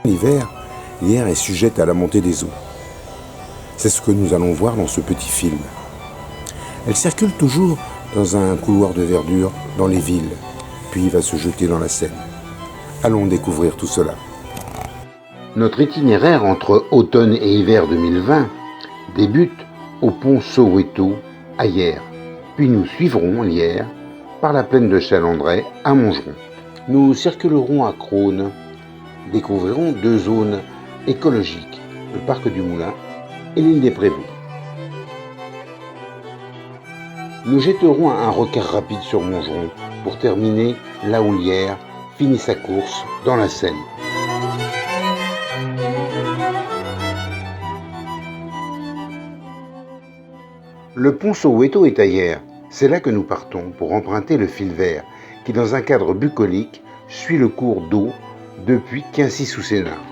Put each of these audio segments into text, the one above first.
L'hiver, Lierre est sujette à la montée des eaux. C'est ce que nous allons voir dans ce petit film. Elle circule toujours dans un couloir de verdure dans les villes, puis va se jeter dans la Seine. Allons découvrir tout cela. Notre itinéraire entre automne et hiver 2020 débute au pont Soweto à Hyères, puis nous suivrons Lierre par la plaine de Chalandray à Montgeron. Nous circulerons à Crosne, découvrirons deux zones écologiques, le parc du Moulin et l'île des Prévôts. Nous jetterons un regard rapide sur Montgeron pour terminer là où Lierre finit sa course dans la Seine. Le pont Soweto est à Hyères. C'est là que nous partons pour emprunter le fil vert qui, dans un cadre bucolique, suit le cours d'eau depuis Quincy-sous-Sénart.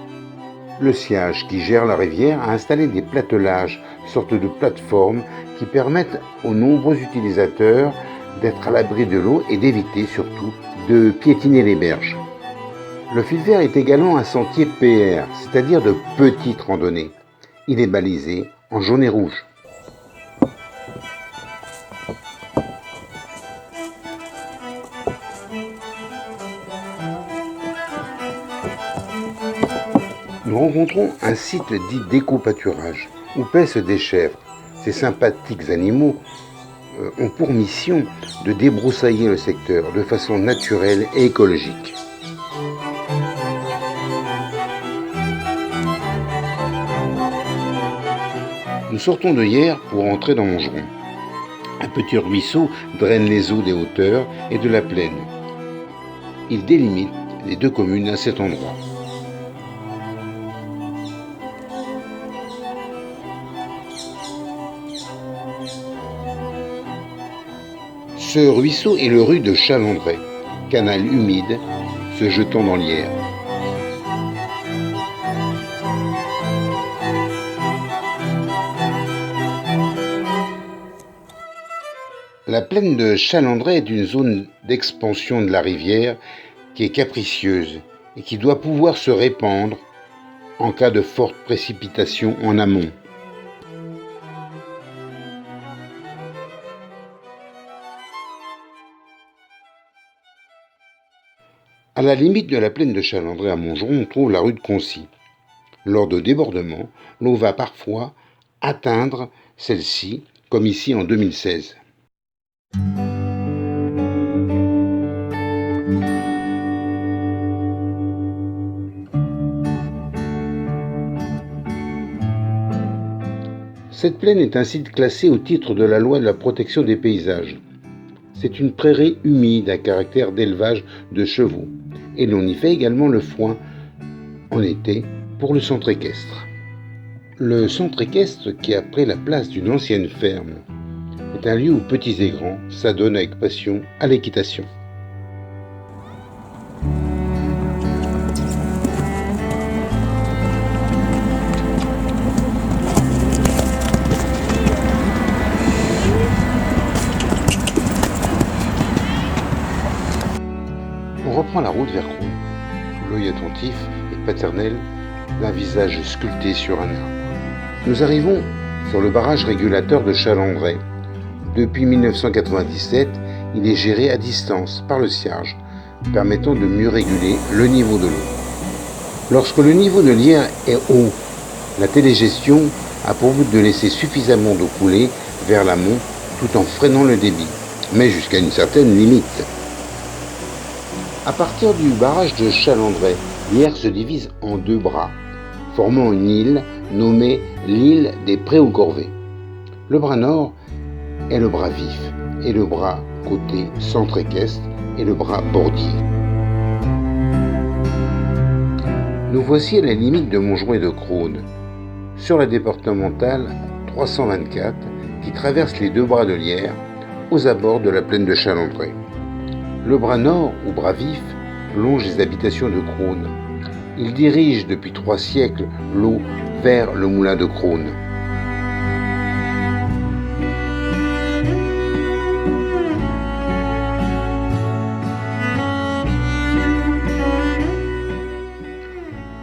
Le SIAG, qui gère la rivière, a installé des platelages, sortes de plateformes qui permettent aux nombreux utilisateurs d'être à l'abri de l'eau et d'éviter surtout de piétiner les berges. Le fil vert est également un sentier PR, c'est-à-dire de petites randonnées. Il est balisé en jaune et rouge. Nous rencontrons un site dit d'éco-pâturage, où paissent des chèvres. Ces sympathiques animaux ont pour mission de débroussailler le secteur de façon naturelle et écologique. Nous sortons de Hyères pour entrer dans Montgeron. Un petit ruisseau draine les eaux des hauteurs et de la plaine. Il délimite les deux communes à cet endroit. Ce ruisseau est le ru de Chalandray, canal humide se jetant dans l'Yerre. La plaine de Chalandray est une zone d'expansion de la rivière qui est capricieuse et qui doit pouvoir se répandre en cas de fortes précipitations en amont. À la limite de la plaine de Chalandray à Montgeron, on trouve la rue de Concy. Lors de débordements, l'eau va parfois atteindre celle-ci, comme ici en 2016. Cette plaine est un site classé au titre de la loi de la protection des paysages. C'est une prairie humide à caractère d'élevage de chevaux et l'on y fait également le foin en été pour le centre équestre. Le centre équestre, qui a pris la place d'une ancienne ferme, est un lieu où petits et grands s'adonnent avec passion à l'équitation. On reprend la route vers Crosne, sous l'œil attentif et paternel d'un visage sculpté sur un arbre. Nous arrivons sur le barrage régulateur de Chalandray. Depuis 1997, il est géré à distance par le SIAG, permettant de mieux réguler le niveau de l'eau. Lorsque le niveau de l'Yerre est haut, la télégestion a pour but de laisser suffisamment d'eau couler vers l'amont tout en freinant le débit, mais jusqu'à une certaine limite. À partir du barrage de Chalandray, l'Yerre se divise en deux bras, formant une île nommée l'île des Prés-aux-Corvées. Le bras nord est le bras vif et le bras côté centre équestre et le bras bordier. Nous voici à la limite de Montgeron et de Crosne, sur la départementale 324 qui traverse les deux bras de l'Yerre aux abords de la plaine de Chalandray. Le bras nord, ou bras vif, longe les habitations de Crosne. Il dirige depuis 3 siècles l'eau vers le moulin de Crosne.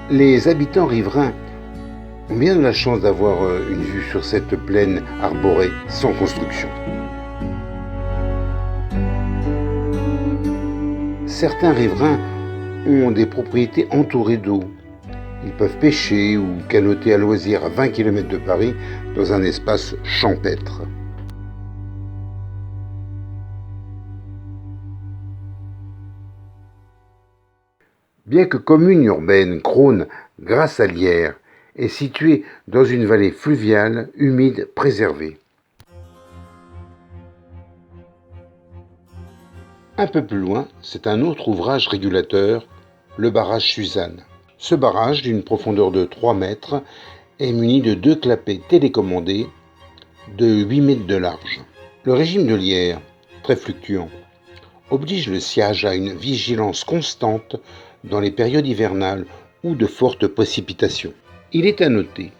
Les habitants riverains ont bien de la chance d'avoir une vue sur cette plaine arborée sans construction. Certains riverains ont des propriétés entourées d'eau. Ils peuvent pêcher ou canoter à loisir à 20 km de Paris dans un espace champêtre. Bien que commune urbaine, Crosne, grâce à l'Yerres, est située dans une vallée fluviale, humide, préservée. Un peu plus loin, c'est un autre ouvrage régulateur, le barrage Suzanne. Ce barrage, d'une profondeur de 3 mètres, est muni de 2 clapets télécommandés de 8 mètres de large. Le régime de l'Yerres, très fluctuant, oblige le sciage à une vigilance constante dans les périodes hivernales ou de fortes précipitations. Il est à noter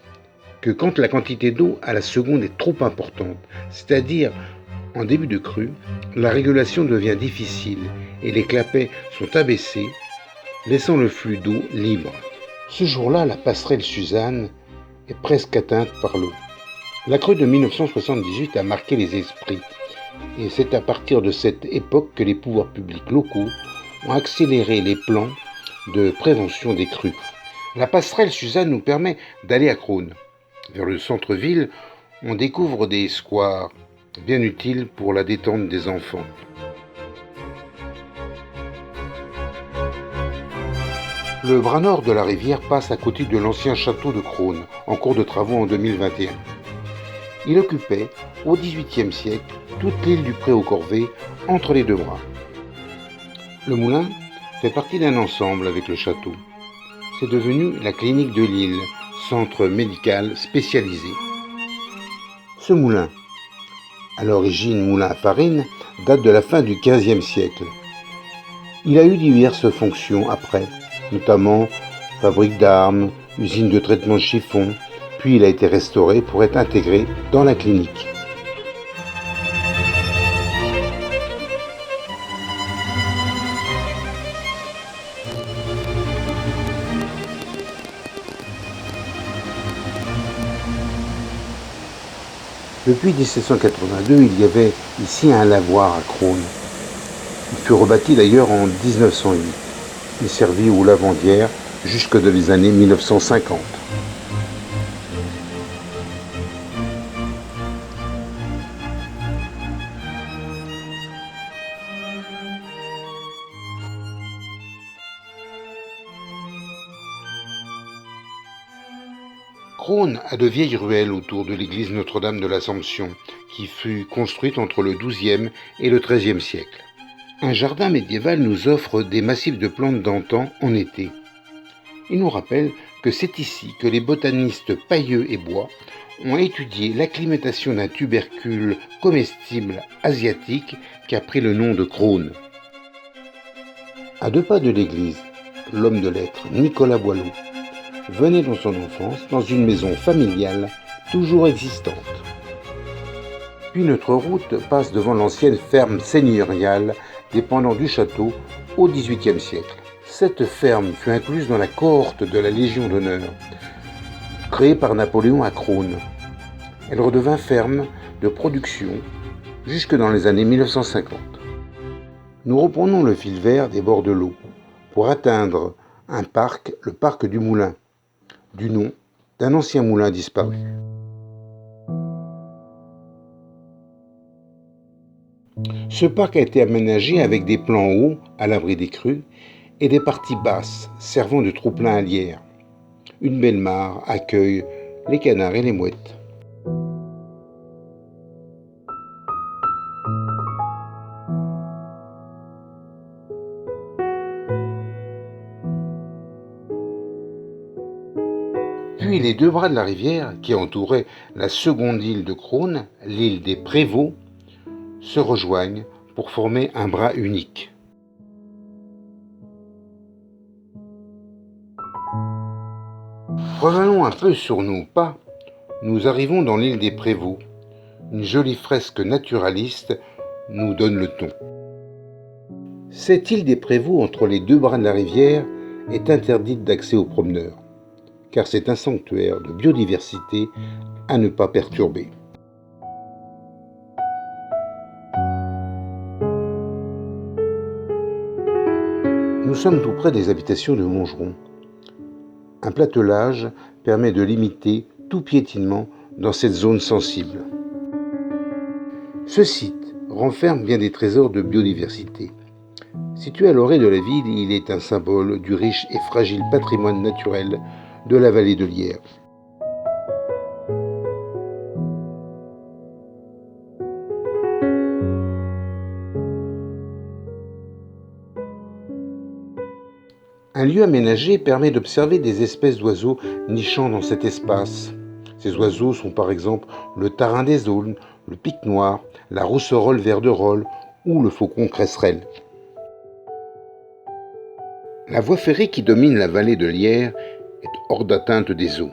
que quand la quantité d'eau à la seconde est trop importante, c'est-à-dire en début de crue, la régulation devient difficile et les clapets sont abaissés, laissant le flux d'eau libre. Ce jour-là, la passerelle Suzanne est presque atteinte par l'eau. La crue de 1978 a marqué les esprits et c'est à partir de cette époque que les pouvoirs publics locaux ont accéléré les plans de prévention des crues. La passerelle Suzanne nous permet d'aller à Crosne. Vers le centre-ville, on découvre des squares, bien utiles pour la détente des enfants. Le bras nord de la rivière passe à côté de l'ancien château de Crosne, en cours de travaux en 2021. Il occupait, au XVIIIe siècle, toute l'île du Pré-aux-Corvées, entre les deux bras. Le moulin fait partie d'un ensemble avec le château. C'est devenu la clinique de l'île, centre médical spécialisé. Ce moulin, à l'origine moulin à farine, date de la fin du XVe siècle. Il a eu diverses fonctions après, notamment fabrique d'armes, usine de traitement de chiffon, puis il a été restauré pour être intégré dans la clinique. Depuis 1782, il y avait ici un lavoir à Crosne. Il fut rebâti d'ailleurs en 1908. Il servit aux lavandières jusque dans les années 1950. Crosne a de vieilles ruelles autour de l'église Notre-Dame de l'Assomption, qui fut construite entre le XIIe et le XIIIe siècle. Un jardin médiéval nous offre des massifs de plantes d'antan en été. Il nous rappelle que c'est ici que les botanistes Pailleux et Bois ont étudié l'acclimatation d'un tubercule comestible asiatique qui a pris le nom de Crosne. À 2 pas de l'église, l'homme de lettres Nicolas Boileau venait dans son enfance dans une maison familiale toujours existante. Puis notre route passe devant l'ancienne ferme seigneuriale dépendant du château au XVIIIe siècle. Cette ferme fut incluse dans la cohorte de la Légion d'honneur, créée par Napoléon à Crosne. Elle redevint ferme de production jusque dans les années 1950. Nous reprenons le fil vert des bords de l'eau pour atteindre un parc, le parc du Moulin, du nom d'un ancien moulin disparu. Ce parc a été aménagé avec des plans hauts à l'abri des crues et des parties basses servant de trou-plein à lierre. Une belle mare accueille les canards et les mouettes. Puis les 2 bras de la rivière, qui entouraient la seconde île de Crosne, l'île des Prévots, se rejoignent pour former un bras unique. Revenons un peu sur nos pas. Nous arrivons dans l'île des Prévots. Une jolie fresque naturaliste nous donne le ton. Cette île des Prévots, entre les 2 bras de la rivière, est interdite d'accès aux promeneurs, car c'est un sanctuaire de biodiversité à ne pas perturber. Nous sommes tout près des habitations de Montgeron. Un platelage permet de limiter tout piétinement dans cette zone sensible. Ce site renferme bien des trésors de biodiversité. Situé à l'orée de la ville, il est un symbole du riche et fragile patrimoine naturel de la vallée de l'Yerres. Un lieu aménagé permet d'observer des espèces d'oiseaux nichant dans cet espace. Ces oiseaux sont par exemple le tarin des aulnes, le pic noir, la rousserolle verderolle ou le faucon cresserelle. La voie ferrée qui domine la vallée de l'Yerres est hors d'atteinte des eaux.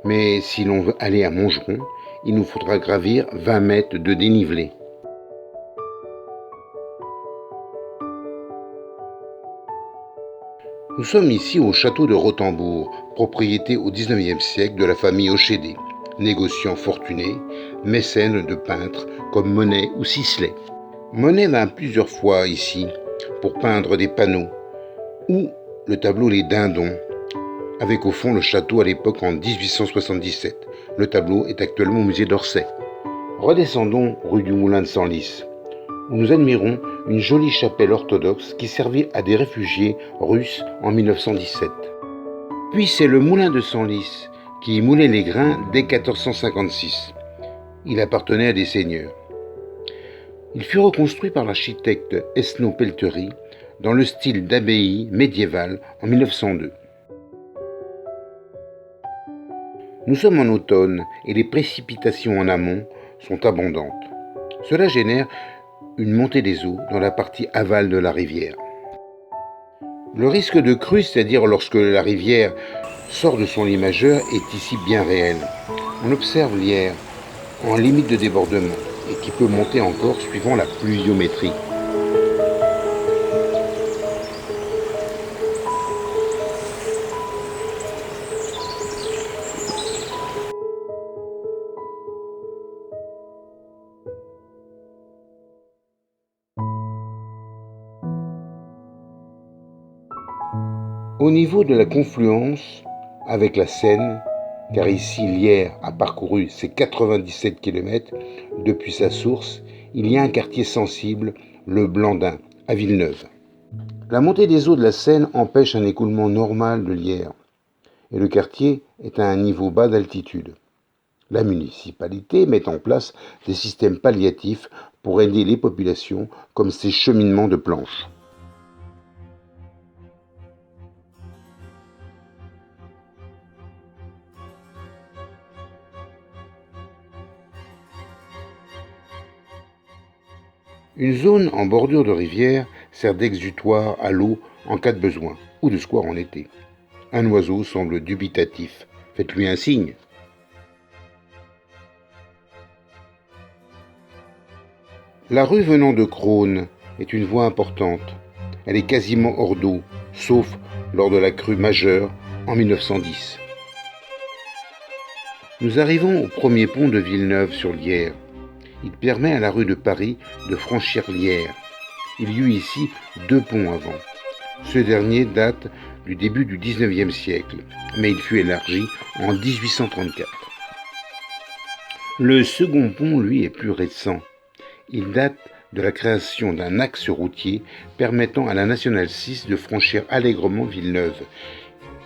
Mais si l'on veut aller à Montgeron, il nous faudra gravir 20 mètres de dénivelé. Nous sommes ici au château de Rotembourg, propriété au XIXe siècle de la famille Hochédé, négociant fortuné, mécène de peintres comme Monet ou Sisley. Monet vint plusieurs fois ici pour peindre des panneaux, ou le tableau Les Dindons, avec au fond le château à l'époque en 1877. Le tableau est actuellement au musée d'Orsay. Redescendons rue du Moulin de Senlis, où nous admirons une jolie chapelle orthodoxe qui servit à des réfugiés russes en 1917. Puis c'est le moulin de Senlis qui y moulait les grains dès 1456. Il appartenait à des seigneurs. Il fut reconstruit par l'architecte Esnault Pelterie dans le style d'abbaye médiévale en 1902. Nous sommes en automne et les précipitations en amont sont abondantes. Cela génère une montée des eaux dans la partie aval de la rivière. Le risque de crue, c'est-à-dire lorsque la rivière sort de son lit majeur, est ici bien réel. On observe l'Yerres en limite de débordement et qui peut monter encore suivant la pluviométrie. Au niveau de la confluence avec la Seine, car ici l'Yerres a parcouru ses 97 km depuis sa source, il y a un quartier sensible, le Blandin, à Villeneuve. La montée des eaux de la Seine empêche un écoulement normal de l'Yerres, et le quartier est à un niveau bas d'altitude. La municipalité met en place des systèmes palliatifs pour aider les populations, comme ces cheminements de planches. Une zone en bordure de rivière sert d'exutoire à l'eau en cas de besoin, ou de square en été. Un oiseau semble dubitatif. Faites-lui un signe. La rue venant de Crosne est une voie importante. Elle est quasiment hors d'eau, sauf lors de la crue majeure en 1910. Nous arrivons au premier pont de Villeneuve-sur-l'Yerres. Il permet à la rue de Paris de franchir l'Yerres. Il y eut ici 2 ponts avant. Ce dernier date du début du XIXe siècle, mais il fut élargi en 1834. Le second pont, lui, est plus récent. Il date de la création d'un axe routier permettant à la Nationale 6 de franchir allègrement Villeneuve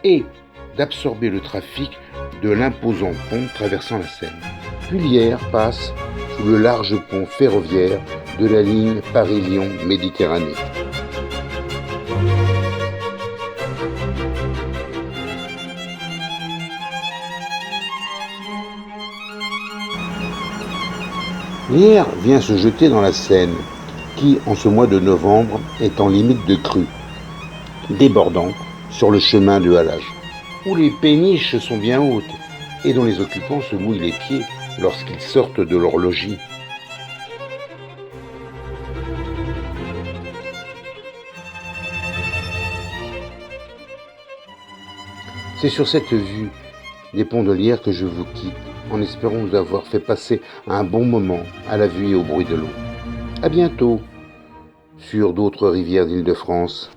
et d'absorber le trafic de l'imposant pont traversant la Seine. Puis l'Yerres passe sous le large pont ferroviaire de la ligne Paris-Lyon-Méditerranée. L'Yerres vient se jeter dans la Seine, qui, en ce mois de novembre, est en limite de crue, débordant sur le chemin de halage, où les péniches sont bien hautes et dont les occupants se mouillent les pieds lorsqu'ils sortent de leur logis. C'est sur cette vue des ponts de Lierre que je vous quitte, en espérant vous avoir fait passer un bon moment à la vue et au bruit de l'eau. À bientôt sur d'autres rivières d'Île-de-France.